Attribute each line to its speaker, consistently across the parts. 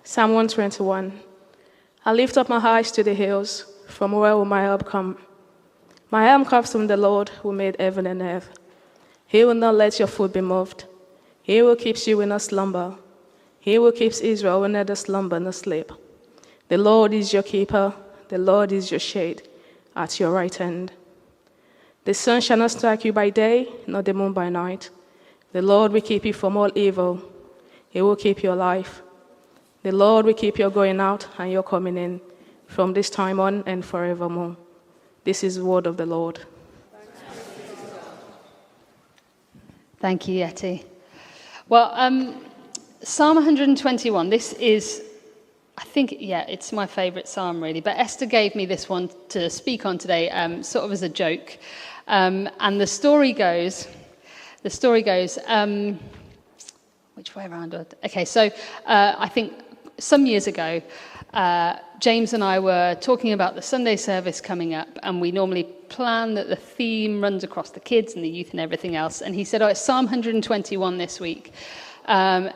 Speaker 1: Psalm 121. I lift up my eyes to the hills, from where will my help come? My help comes from the Lord who made heaven and earth. He will not let your foot be moved. He will keep you in a slumber. He will keep Israel in neither slumber nor sleep. The Lord is your keeper. The Lord is your shade at your right hand. The sun shall not strike you by day, nor the moon by night. The Lord will keep you from all evil. He will keep your life. The Lord will keep your going out and your coming in from this time on and forevermore. This is the word of the Lord.
Speaker 2: Thank you, Yeti. Well, Psalm 121, this is, I think, it's my favourite psalm, really. But Esther gave me this one to speak on today, sort of as a joke. And the story goes, which way around? Okay, so I think some years ago, James and I were talking about the Sunday service coming up, and we normally plan that the theme runs across the kids and the youth and everything else. And he said, it's Psalm 121 this week. And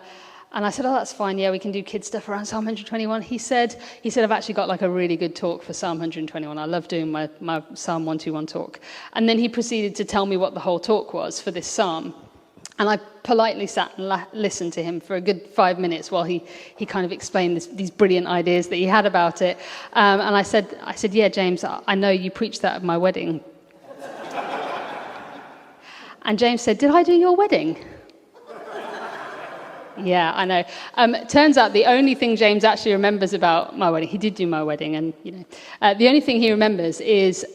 Speaker 2: I said, that's fine. Yeah, we can do kids stuff around Psalm 121. He said, I've actually got like a really good talk for Psalm 121. I love doing my Psalm 121 talk. And then he proceeded to tell me what the whole talk was for this psalm. And I politely sat and listened to him for a good 5 minutes while he kind of explained these brilliant ideas that he had about it. And I said, yeah, James, I know you preached that at my wedding. And James said, did I do your wedding? Yeah, I know. Turns out the only thing James actually remembers about my wedding, he did do my wedding, and the only thing he remembers is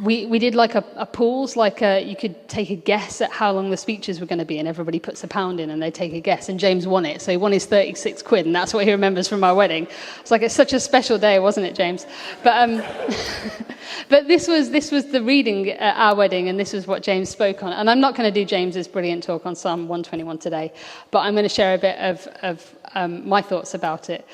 Speaker 2: we did like a pools, you could take a guess at how long the speeches were going to be, and everybody puts £1 in and they take a guess, and James won it, so he won his 36 quid, and that's what he remembers from my wedding. It's such a special day, wasn't it, James? But but this was the reading at our wedding, and this was what James spoke on. And I'm not going to do James's brilliant talk on Psalm 121 today, but I'm going to share a bit of my thoughts about it.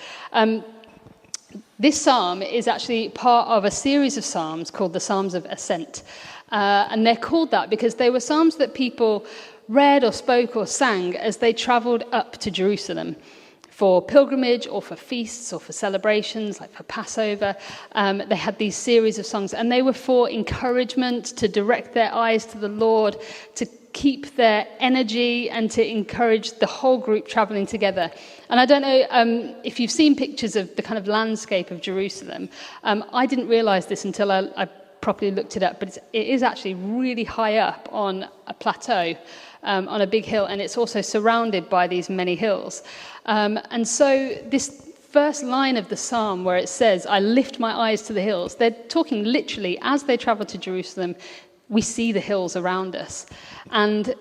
Speaker 2: This psalm is actually part of a series of psalms called the Psalms of Ascent. And they're called that because they were psalms that people read or spoke or sang as they travelled up to Jerusalem for pilgrimage or for feasts or for celebrations, like for Passover. They had these series of songs, and they were for encouragement, to direct their eyes to the Lord, to keep their energy, and to encourage the whole group traveling together. And I don't know if you've seen pictures of the kind of landscape of Jerusalem. I didn't realize this until I properly looked it up, but it is actually really high up on a plateau, on a big hill, and it's also surrounded by these many hills. And so this first line of the psalm, where it says, I lift my eyes to the hills, they're talking literally, as they travel to Jerusalem, we see the hills around us. And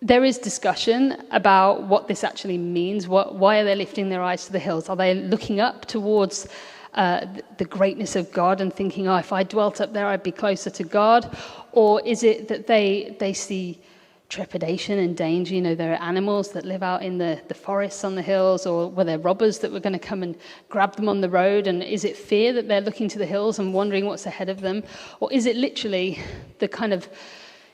Speaker 2: there is discussion about what this actually means. Why are they lifting their eyes to the hills? Are they looking up towards the greatness of God and thinking, if I dwelt up there, I'd be closer to God? Or is it that they see trepidation and danger? There are animals that live out in the forests on the hills, or were there robbers that were going to come and grab them on the road? And is it fear that they're looking to the hills and wondering what's ahead of them? Or is it literally the kind of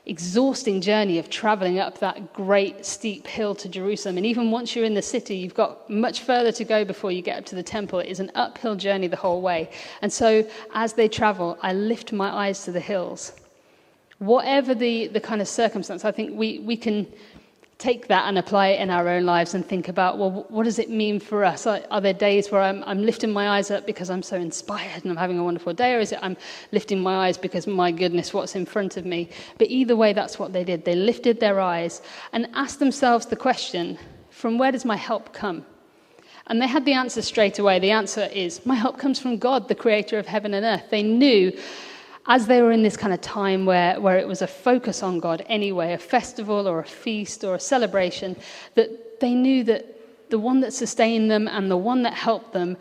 Speaker 2: exhausting journey of traveling up that great steep hill to Jerusalem? And even once you're in the city, you've got much further to go before you get up to the temple. It is an uphill journey the whole way. And so as they travel, I lift my eyes to the hills. Whatever the kind of circumstance, I think we can take that and apply it in our own lives and think about, well, what does it mean for us? Are there days where I'm lifting my eyes up because I'm so inspired and I'm having a wonderful day? Or is it I'm lifting my eyes because, my goodness, what's in front of me? But either way, that's what they did. They lifted their eyes and asked themselves the question, from where does my help come? And they had the answer straight away. The answer is, my help comes from God, the creator of heaven and earth. They knew, as they were in this kind of time where it was a focus on God anyway, a festival or a feast or a celebration, that they knew that the one that sustained them and the one that helped them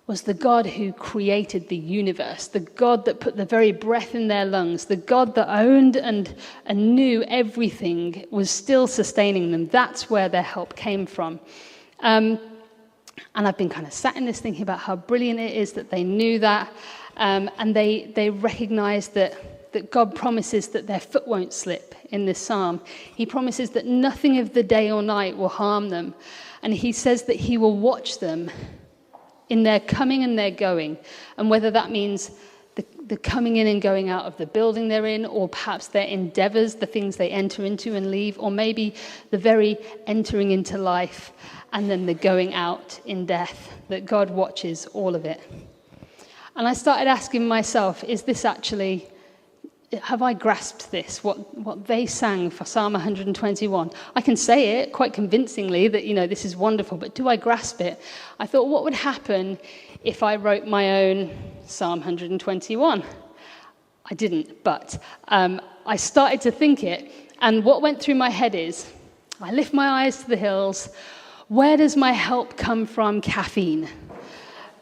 Speaker 2: was the God who created the universe, the God that put the very breath in their lungs, the God that owned and knew everything was still sustaining them. That's where their help came from. And I've been kind of sat in this thinking about how brilliant it is that they knew that. And they recognize that God promises that their foot won't slip in this psalm. He promises that nothing of the day or night will harm them. And he says that he will watch them in their coming and their going. And whether that means the coming in and going out of the building they're in, or perhaps their endeavors, the things they enter into and leave, or maybe the very entering into life and then the going out in death, that God watches all of it. And I started asking myself, is this actually, have I grasped this, what they sang for Psalm 121? I can say it quite convincingly that, this is wonderful, but do I grasp it? I thought, what would happen if I wrote my own Psalm 121? I didn't, but I started to think it, and what went through my head is, I lift my eyes to the hills, where does my help come from? Caffeine.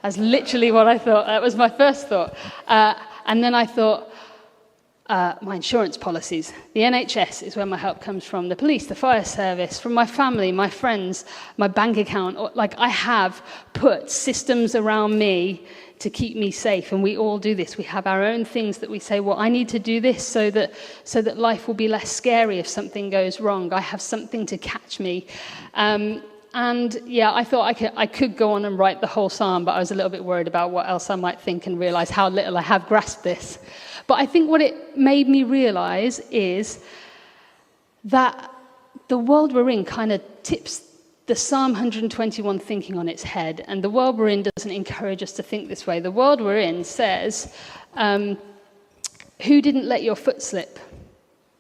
Speaker 2: That's literally what I thought. That was my first thought. And then I thought, my insurance policies. The NHS is where my help comes from. The police, the fire service, from my family, my friends, my bank account. I have put systems around me to keep me safe, and we all do this. We have our own things that we say, well, I need to do this so that life will be less scary if something goes wrong. I have something to catch me. And yeah, I thought I could go on and write the whole psalm, but I was a little bit worried about what else I might think and realize how little I have grasped this. But I think what it made me realize is that the world we're in kind of tips the Psalm 121 thinking on its head, and the world we're in doesn't encourage us to think this way. The world we're in says, who didn't let your foot slip?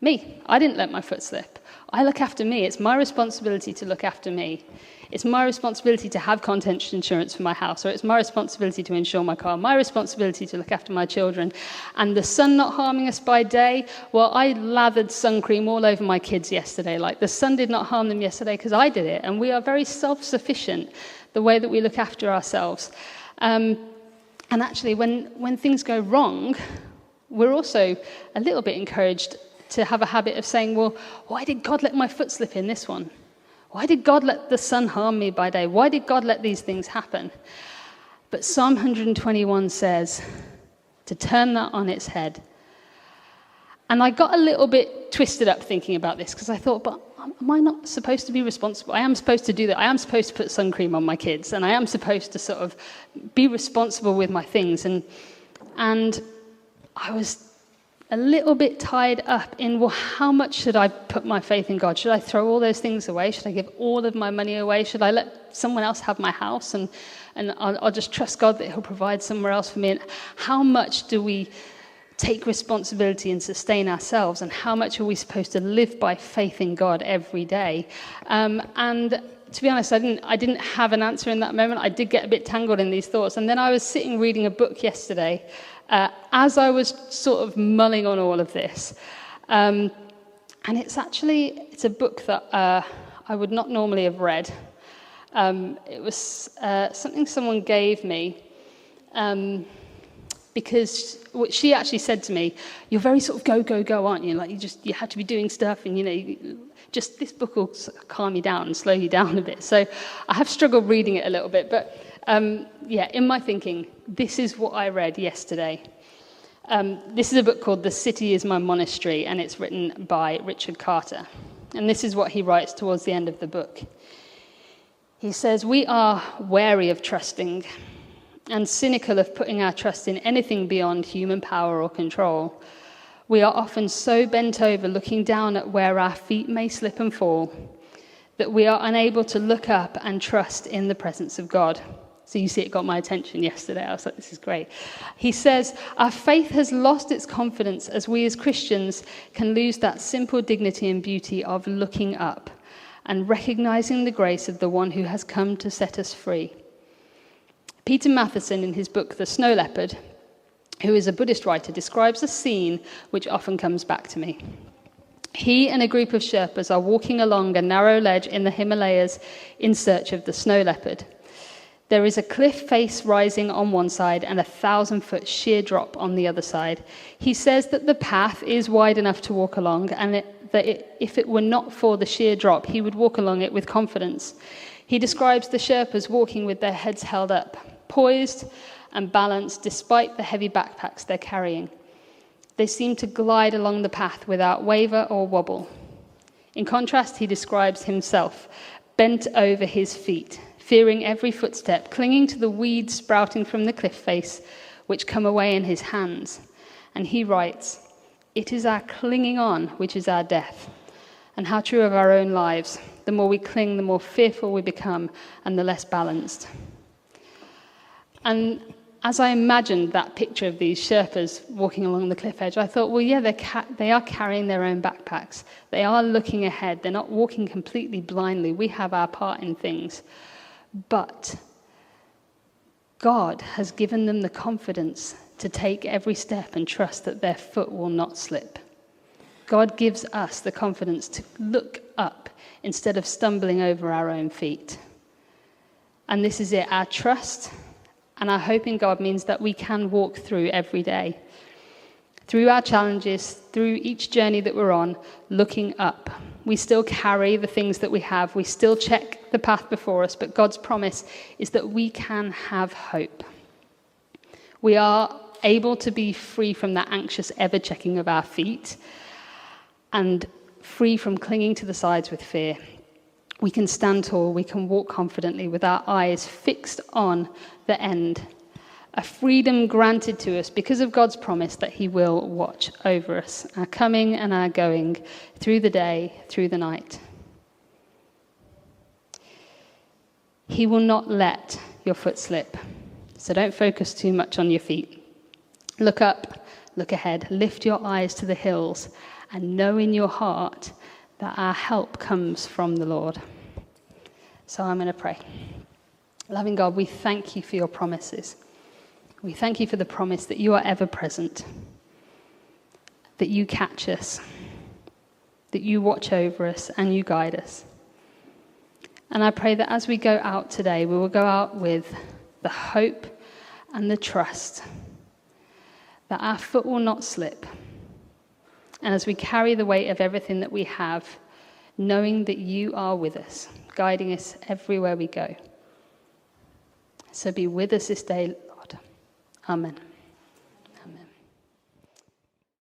Speaker 2: Me. I didn't let my foot slip. I look after me. It's my responsibility to look after me. It's my responsibility to have contents insurance for my house, or it's my responsibility to insure my car, my responsibility to look after my children. And the sun not harming us by day, well, I lathered sun cream all over my kids yesterday. The sun did not harm them yesterday because I did it. And we are very self-sufficient, the way that we look after ourselves. And actually, when things go wrong, we're also a little bit encouraged to have a habit of saying, well, why did God let my foot slip in this one? Why did God let the sun harm me by day? Why did God let these things happen? But Psalm 121 says to turn that on its head. And I got a little bit twisted up thinking about this, because I thought, but am I not supposed to be responsible? I am supposed to do that. I am supposed to put sun cream on my kids, and I am supposed to sort of be responsible with my things. And I was a little bit tied up in, well, how much should I put my faith in God? Should I throw all those things away? Should I give all of my money away? Should I let someone else have my house and I'll just trust God that he'll provide somewhere else for me? And how much do we take responsibility and sustain ourselves? And how much are we supposed to live by faith in God every day? And to be honest, I didn't have an answer in that moment. I did get a bit tangled in these thoughts. And then I was sitting reading a book yesterday as I was sort of mulling on all of this. And it's a book that I would not normally have read. It was something someone gave me because she actually said to me, you're very sort of go, aren't you? You have to be doing stuff, and just this book will calm you down and slow you down a bit. So I have struggled reading it a little bit, but in my thinking, this is what I read yesterday. This is a book called The City is My Monastery, and it's written by Richard Carter. And this is what he writes towards the end of the book. He says, we are wary of trusting and cynical of putting our trust in anything beyond human power or control. We are often so bent over looking down at where our feet may slip and fall that we are unable to look up and trust in the presence of God. So you see, it got my attention yesterday. I was like, this is great. He says, our faith has lost its confidence as we as Christians can lose that simple dignity and beauty of looking up and recognizing the grace of the one who has come to set us free. Peter Matheson, in his book, The Snow Leopard, who is a Buddhist writer, describes a scene which often comes back to me. He and a group of Sherpas are walking along a narrow ledge in the Himalayas in search of the snow leopard. There is a cliff face rising on one side and a 1,000-foot sheer drop on the other side. He says that the path is wide enough to walk along, and if it were not for the sheer drop, he would walk along it with confidence. He describes the Sherpas walking with their heads held up, poised and balanced despite the heavy backpacks they're carrying. They seem to glide along the path without waver or wobble. In contrast, he describes himself bent over his feet, fearing every footstep, clinging to the weeds sprouting from the cliff face, which come away in his hands. And he writes, "It is our clinging on which is our death." And how true of our own lives. The more we cling, the more fearful we become, and the less balanced. And as I imagined that picture of these Sherpas walking along the cliff edge, I thought, well, yeah, they are carrying their own backpacks. They are looking ahead. They're not walking completely blindly. We have our part in things. But God has given them the confidence to take every step and trust that their foot will not slip. God gives us the confidence to look up instead of stumbling over our own feet. And this is it, our trust and our hope in God means that we can walk through every day, through our challenges, through each journey that we're on, looking up. We still carry the things that we have. We still check the path before us, but God's promise is that we can have hope. We are able to be free from that anxious ever-checking of our feet and free from clinging to the sides with fear. We can stand tall, we can walk confidently with our eyes fixed on the end. A freedom granted to us because of God's promise that he will watch over us, our coming and our going, through the day, through the night. He will not let your foot slip. So don't focus too much on your feet. Look up, look ahead, lift your eyes to the hills, and know in your heart that our help comes from the Lord. So I'm going to pray. Loving God, we thank you for your promises. We thank you for the promise that you are ever present, that you catch us, that you watch over us and you guide us. And I pray that as we go out today, we will go out with the hope and the trust that our foot will not slip. And as we carry the weight of everything that we have, knowing that you are with us, guiding us everywhere we go. So be with us this day, Lord. Amen.